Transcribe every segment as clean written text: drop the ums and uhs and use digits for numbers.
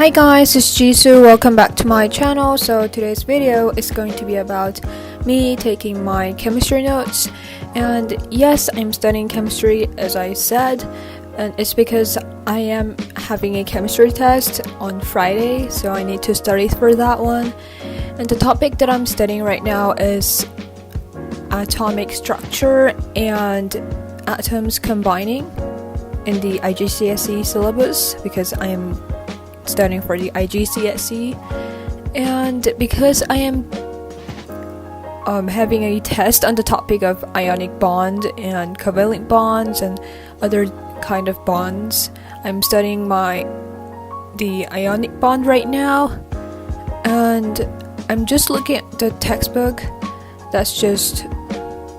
Hi guys, it's Jisoo. Welcome back to my channel. So today's video is going to be about me taking my chemistry notes. And yes, I'm studying chemistry as I said, and it's because I am having a chemistry test on Friday, so I need to study for that one. And the topic that I'm studying right now is atomic structure and atoms combining in the IGCSE syllabus, because I am studying for the IGCSE, and because I am having a test on the topic of ionic bond and covalent bonds and other kind of bonds. I'm studying the ionic bond right now, and I'm just looking at the textbook that's just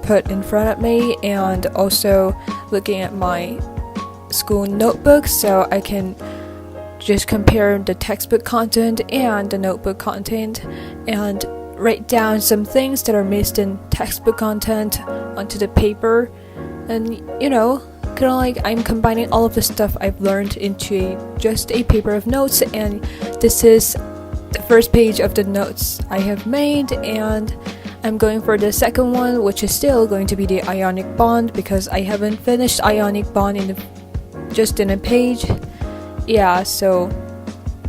put in front of me, and also looking at my school notebook so I can just compare the textbook content and the notebook content and write down some things that are missed in textbook content onto the paper. And kind of like I'm combining all of the stuff I've learned into just a paper of notes, and this is the first page of the notes I have made, and I'm going for the second one, which is still going to be the ionic bond, because I haven't finished ionic bond just in a page.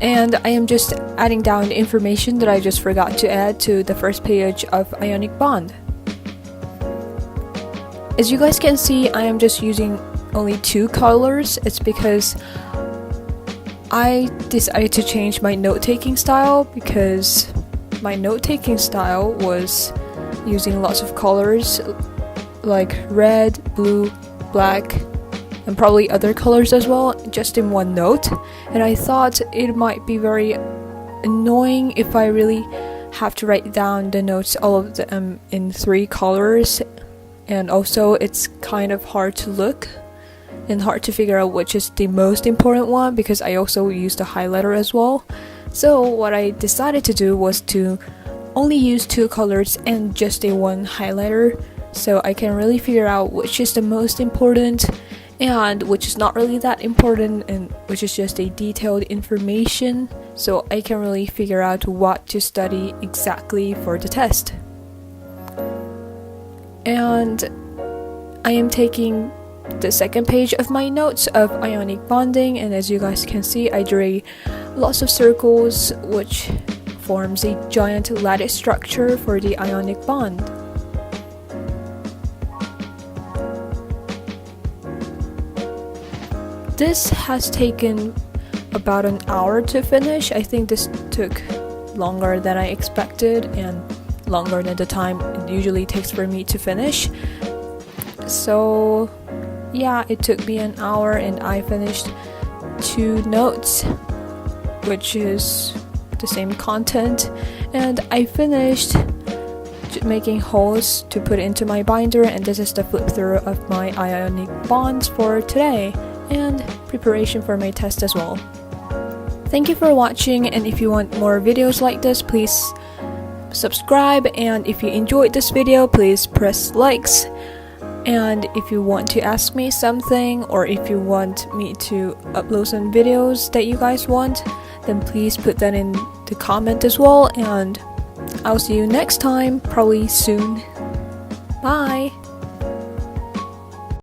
And I am just adding down the information that I just forgot to add to the first page of ionic bond. As you guys can see, I am just using only 2 colors. It's because I decided to change my note-taking style, because my note-taking style was using lots of colors like red, blue, black, and probably other colors as well, just in one note. And I thought it might be very annoying if I really have to write down the notes, all of them in 3 colors, and also it's kind of hard to look and hard to figure out which is the most important one, because I also use the highlighter as well. So what I decided to do was to only use 2 colors and just a 1 highlighter, so I can really figure out which is the most important and which is not really that important, and which is just a detailed information, so I can really figure out what to study exactly for the test. And I am taking the second page of my notes of ionic bonding, and as you guys can see, I drew lots of circles which forms a giant lattice structure for the ionic bond. This has taken about an hour to finish. I think this took longer than I expected and longer than the time it usually takes for me to finish. So yeah, it took me an hour and I finished 2 notes, which is the same content, and I finished making holes to put into my binder, and this is the flip through of my ionic bonds for today and preparation for my test as well. Thank you for watching, and if you want more videos like this, please subscribe, and if you enjoyed this video, please press likes. And if you want to ask me something, or if you want me to upload some videos that you guys want, then please put that in the comment as well, and I'll see you next time, probably soon. Bye!